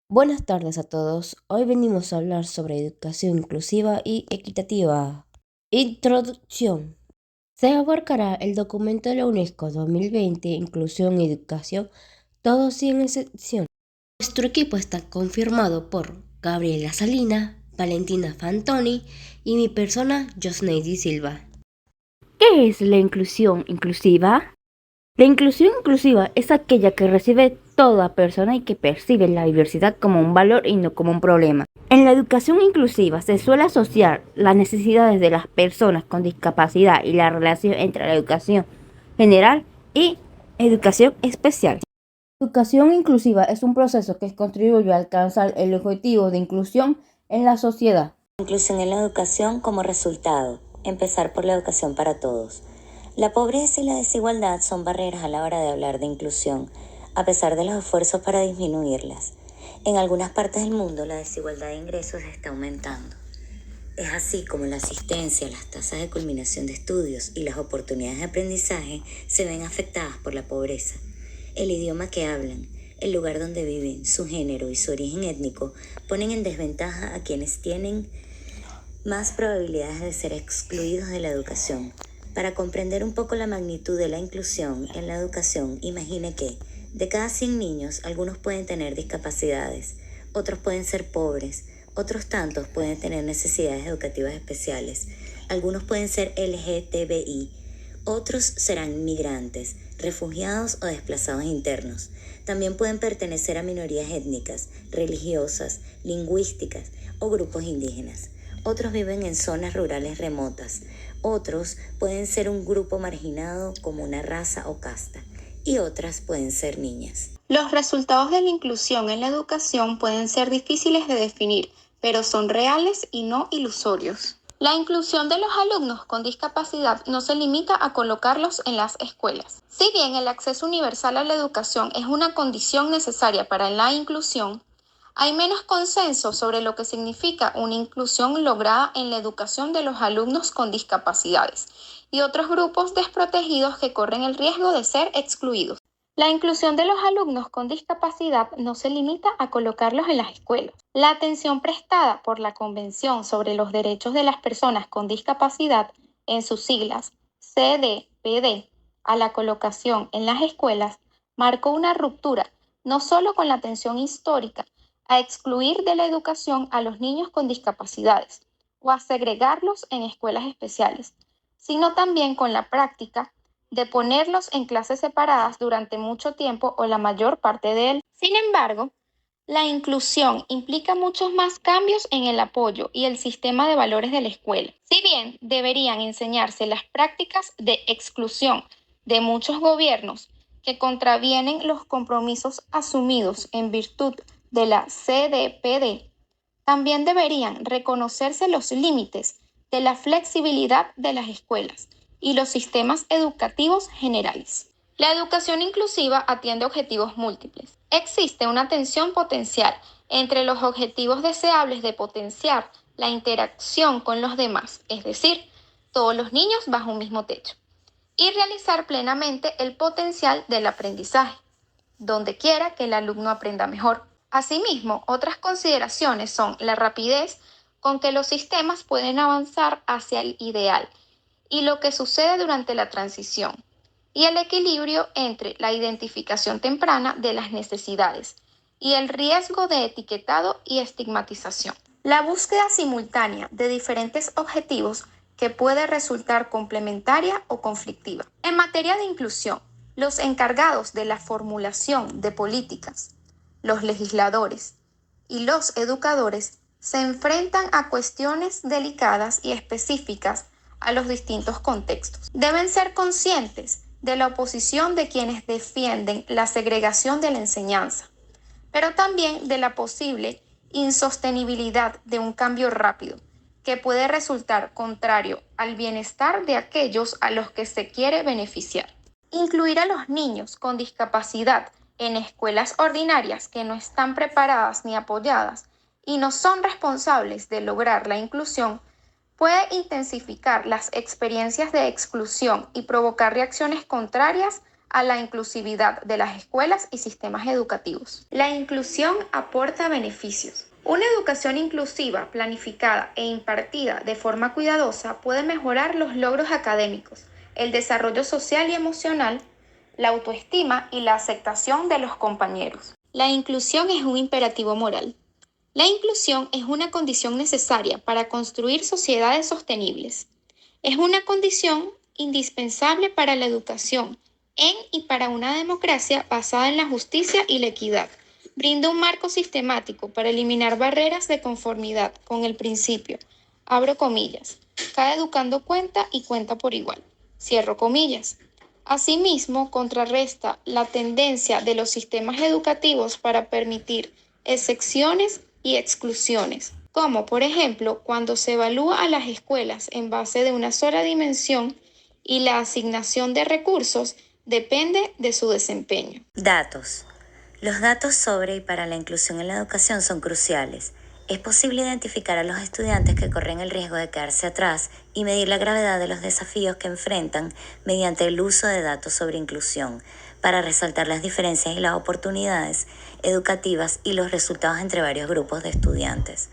Buenas tardes a todos. Hoy venimos a hablar sobre educación inclusiva y equitativa. Introducción. Se abarcará el documento de la UNESCO 2020, Inclusión y Educación, todos sin excepción. Nuestro equipo está confirmado por Gabriela Salina, Valentina Fantoni y mi persona, Josneidi Silva. ¿Qué es la inclusión inclusiva? La inclusión inclusiva es aquella que recibe toda persona y que percibe la diversidad como un valor y no como un problema. En la educación inclusiva se suele asociar las necesidades de las personas con discapacidad y la relación entre la educación general y educación especial. La educación inclusiva es un proceso que contribuye a alcanzar el objetivo de inclusión en la sociedad. Inclusión en la educación como resultado. Empezar por la educación para todos. La pobreza y la desigualdad son barreras a la hora de hablar de inclusión, a pesar de los esfuerzos para disminuirlas. En algunas partes del mundo la desigualdad de ingresos está aumentando. Es así como la asistencia, las tasas de culminación de estudios y las oportunidades de aprendizaje se ven afectadas por la pobreza. El idioma que hablan, el lugar donde viven, su género y su origen étnico ponen en desventaja a quienes tienen más probabilidades de ser excluidos de la educación. Para comprender un poco la magnitud de la inclusión en la educación, imagine que de cada 100 niños, algunos pueden tener discapacidades, otros pueden ser pobres, otros tantos pueden tener necesidades educativas especiales, algunos pueden ser LGTBI, otros serán migrantes, refugiados o desplazados internos. También pueden pertenecer a minorías étnicas, religiosas, lingüísticas o grupos indígenas. Otros viven en zonas rurales remotas. Otros pueden ser un grupo marginado como una raza o casta. Y otras pueden ser niñas. Los resultados de la inclusión en la educación pueden ser difíciles de definir, pero son reales y no ilusorios. La inclusión de los alumnos con discapacidad no se limita a colocarlos en las escuelas. Si bien el acceso universal a la educación es una condición necesaria para la inclusión, hay menos consenso sobre lo que significa una inclusión lograda en la educación de los alumnos con discapacidades y otros grupos desprotegidos que corren el riesgo de ser excluidos. La inclusión de los alumnos con discapacidad no se limita a colocarlos en las escuelas. La atención prestada por la Convención sobre los Derechos de las Personas con Discapacidad, en sus siglas CDPD, a la colocación en las escuelas, marcó una ruptura no solo con la atención histórica a excluir de la educación a los niños con discapacidades o a segregarlos en escuelas especiales, sino también con la práctica de ponerlos en clases separadas durante mucho tiempo o la mayor parte de él. Sin embargo, la inclusión implica muchos más cambios en el apoyo y el sistema de valores de la escuela. Si bien deberían enseñarse las prácticas de exclusión de muchos gobiernos que contravienen los compromisos asumidos en virtud de la CDPD, también deberían reconocerse los límites de la flexibilidad de las escuelas y los sistemas educativos generales. La educación inclusiva atiende objetivos múltiples. Existe una tensión potencial entre los objetivos deseables de potenciar la interacción con los demás, es decir, todos los niños bajo un mismo techo, y realizar plenamente el potencial del aprendizaje, donde quiera que el alumno aprenda mejor. Asimismo, otras consideraciones son la rapidez con que los sistemas pueden avanzar hacia el ideal y lo que sucede durante la transición, y el equilibrio entre la identificación temprana de las necesidades y el riesgo de etiquetado y estigmatización. La búsqueda simultánea de diferentes objetivos que puede resultar complementaria o conflictiva. En materia de inclusión, los encargados de la formulación de políticas, los legisladores y los educadores se enfrentan a cuestiones delicadas y específicas a los distintos contextos. Deben ser conscientes de la oposición de quienes defienden la segregación de la enseñanza, pero también de la posible insostenibilidad de un cambio rápido, que puede resultar contrario al bienestar de aquellos a los que se quiere beneficiar. Incluir a los niños con discapacidad en escuelas ordinarias que no están preparadas ni apoyadas y no son responsables de lograr la inclusión puede intensificar las experiencias de exclusión y provocar reacciones contrarias a la inclusividad de las escuelas y sistemas educativos. La inclusión aporta beneficios. Una educación inclusiva, planificada e impartida de forma cuidadosa puede mejorar los logros académicos, el desarrollo social y emocional, la autoestima y la aceptación de los compañeros. La inclusión es un imperativo moral. La inclusión es una condición necesaria para construir sociedades sostenibles. Es una condición indispensable para la educación en y para una democracia basada en la justicia y la equidad. Brinda un marco sistemático para eliminar barreras de conformidad con el principio, abro comillas, cada educando cuenta y cuenta por igual, cierro comillas. Asimismo, contrarresta la tendencia de los sistemas educativos para permitir excepciones y exclusiones, como por ejemplo cuando se evalúa a las escuelas en base de una sola dimensión y la asignación de recursos depende de su desempeño. Datos. Los datos sobre y para la inclusión en la educación son cruciales. Es posible identificar a los estudiantes que corren el riesgo de quedarse atrás y medir la gravedad de los desafíos que enfrentan mediante el uso de datos sobre inclusión, para resaltar las diferencias y las oportunidades educativas y los resultados entre varios grupos de estudiantes.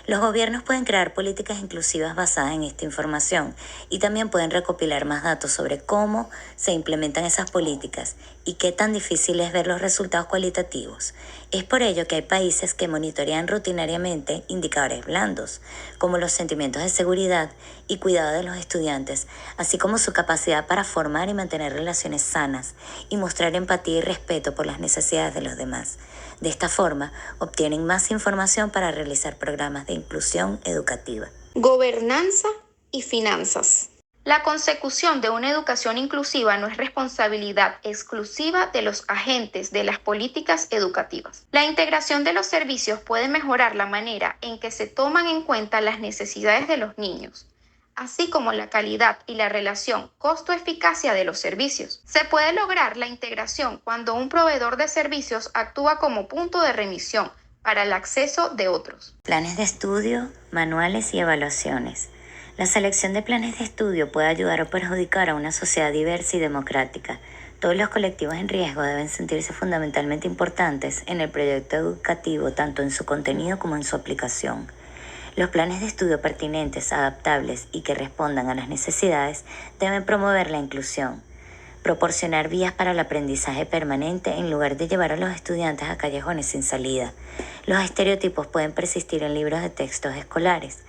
Los gobiernos pueden crear políticas inclusivas basadas en esta información y también pueden recopilar más datos sobre cómo se implementan esas políticas y qué tan difícil es ver los resultados cualitativos. Es por ello que hay países que monitorean rutinariamente indicadores blandos, como los sentimientos de seguridad y cuidado de los estudiantes, así como su capacidad para formar y mantener relaciones sanas y mostrar empatía y respeto por las necesidades de los demás. De esta forma, obtienen más información para realizar programas de inclusión educativa. Gobernanza y finanzas. La consecución de una educación inclusiva no es responsabilidad exclusiva de los agentes de las políticas educativas. La integración de los servicios puede mejorar la manera en que se toman en cuenta las necesidades de los niños, así como la calidad y la relación costo-eficacia de los servicios. Se puede lograr la integración cuando un proveedor de servicios actúa como punto de remisión para el acceso de otros. Planes de estudio, manuales y evaluaciones. La selección de planes de estudio puede ayudar o perjudicar a una sociedad diversa y democrática. Todos los colectivos en riesgo deben sentirse fundamentalmente importantes en el proyecto educativo, tanto en su contenido como en su aplicación. Los planes de estudio pertinentes, adaptables y que respondan a las necesidades deben promover la inclusión, proporcionar vías para el aprendizaje permanente en lugar de llevar a los estudiantes a callejones sin salida. Los estereotipos pueden persistir en libros de textos escolares.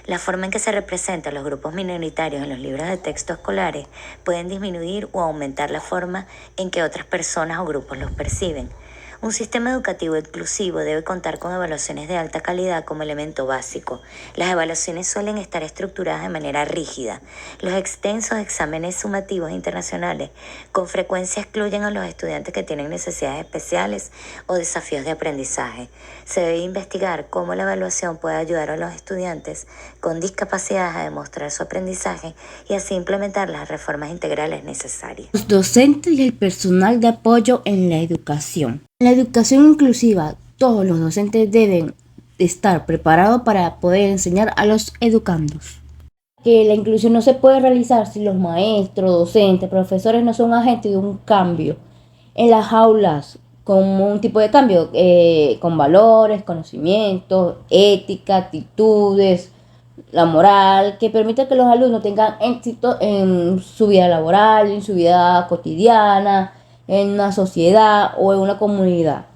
La forma en que se representan los grupos minoritarios en los libros de texto escolares pueden disminuir o aumentar la forma en que otras personas o grupos los perciben. Un sistema educativo inclusivo debe contar con evaluaciones de alta calidad como elemento básico. Las evaluaciones suelen estar estructuradas de manera rígida. Los extensos exámenes sumativos internacionales con frecuencia excluyen a los estudiantes que tienen necesidades especiales o desafíos de aprendizaje. Se debe investigar cómo la evaluación puede ayudar a los estudiantes con discapacidades a demostrar su aprendizaje y así implementar las reformas integrales necesarias. Los docentes y el personal de apoyo en la educación. En la educación inclusiva, todos los docentes deben estar preparados para poder enseñar a los educandos. Que la inclusión no se puede realizar si los maestros, docentes, profesores no son agentes de un cambio en las aulas, como un tipo de cambio con valores, conocimientos, ética, actitudes, la moral, que permita que los alumnos tengan éxito en su vida laboral, en su vida cotidiana, en una sociedad o en una comunidad.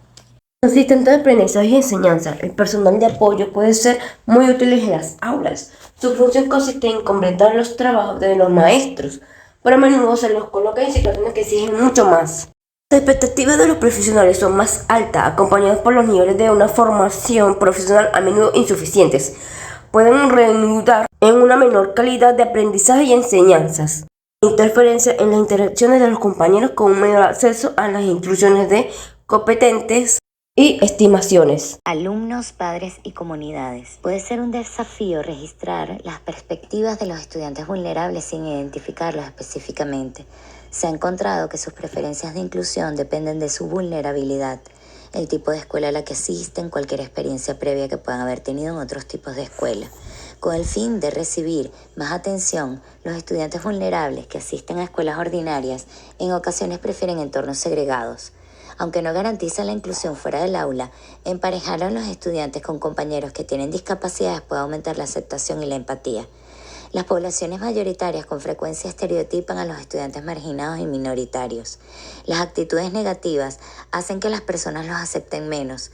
Los asistentes de aprendizaje y enseñanza, el personal de apoyo puede ser muy útil en las aulas. Su función consiste en completar los trabajos de los maestros, pero a menudo se los coloca en situaciones que exigen mucho más. Las expectativas de los profesionales son más altas, acompañadas por los niveles de una formación profesional a menudo insuficientes. Pueden redundar en una menor calidad de aprendizaje y enseñanzas. Interferencia en las interacciones de los compañeros con un menor acceso a las instrucciones de competentes y estimaciones. Alumnos, padres y comunidades. Puede ser un desafío registrar las perspectivas de los estudiantes vulnerables sin identificarlos específicamente. Se ha encontrado que sus preferencias de inclusión dependen de su vulnerabilidad, el tipo de escuela a la que asisten, cualquier experiencia previa que puedan haber tenido en otros tipos de escuela. Con el fin de recibir más atención, los estudiantes vulnerables que asisten a escuelas ordinarias en ocasiones prefieren entornos segregados. Aunque no garantiza la inclusión fuera del aula, emparejar a los estudiantes con compañeros que tienen discapacidades puede aumentar la aceptación y la empatía. Las poblaciones mayoritarias con frecuencia estereotipan a los estudiantes marginados y minoritarios. Las actitudes negativas hacen que las personas los acepten menos,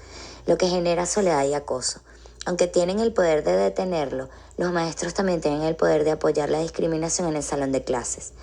lo que genera soledad y acoso. Aunque tienen el poder de detenerlo, los maestros también tienen el poder de apoyar la discriminación en el salón de clases.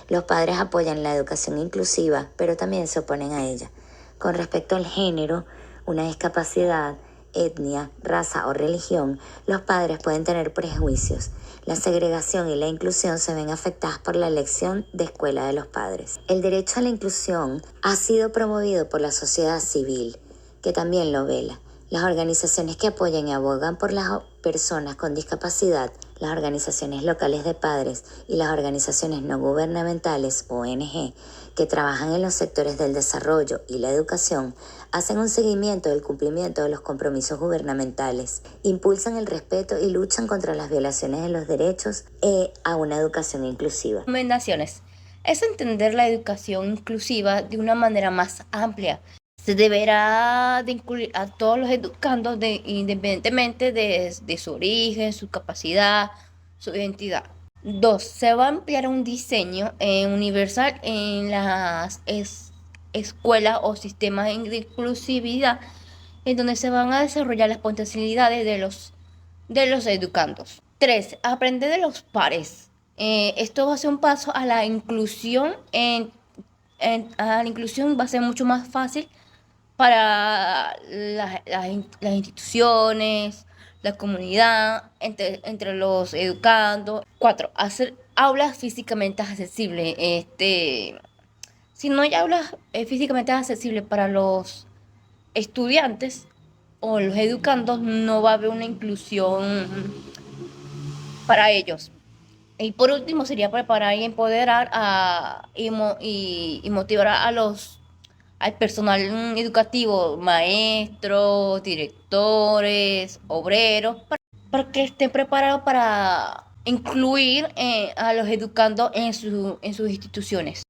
Los padres apoyan la educación inclusiva, pero también se oponen a ella. Con respecto al género, una discapacidad, etnia, raza o religión, los padres pueden tener prejuicios. La segregación y la inclusión se ven afectadas por la elección de escuela de los padres. El derecho a la inclusión ha sido promovido por la sociedad civil, que también lo vela. Las organizaciones que apoyan y abogan por las personas con discapacidad, las organizaciones locales de padres y las organizaciones no gubernamentales, ONG, que trabajan en los sectores del desarrollo y la educación, hacen un seguimiento del cumplimiento de los compromisos gubernamentales, impulsan el respeto y luchan contra las violaciones de los derechos a una educación inclusiva. Recomendaciones. Es entender la educación inclusiva de una manera más amplia. Se deberá de incluir a todos los educandos independientemente de su origen, su capacidad, su identidad. 2. Se va a ampliar un diseño universal en las escuelas o sistemas de inclusividad en donde se van a desarrollar las potencialidades de los educandos. 3. Aprender de los pares. Esto va a ser un paso a la inclusión. A la inclusión va a ser mucho más fácil para las instituciones, la comunidad, entre los educandos. 4. Hacer aulas físicamente accesibles. Si no hay aulas físicamente accesibles para los estudiantes o los educandos, no va a haber una inclusión para ellos. Y por último sería preparar y empoderar y motivar al personal educativo, maestros, directores, obreros, para que estén preparados para incluir a los educandos en sus instituciones.